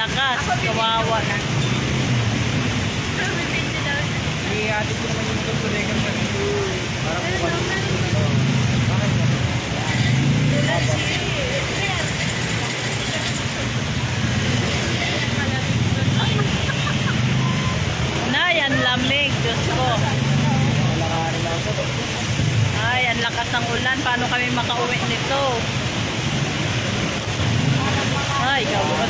lakas, kawawa. I-atin ko naman yung motor ko rin. Para po Nay, ang lamig, Diyos ko. Ay, ang lakas ng ulan. Paano kami makauwi nito? Ay, kawawa.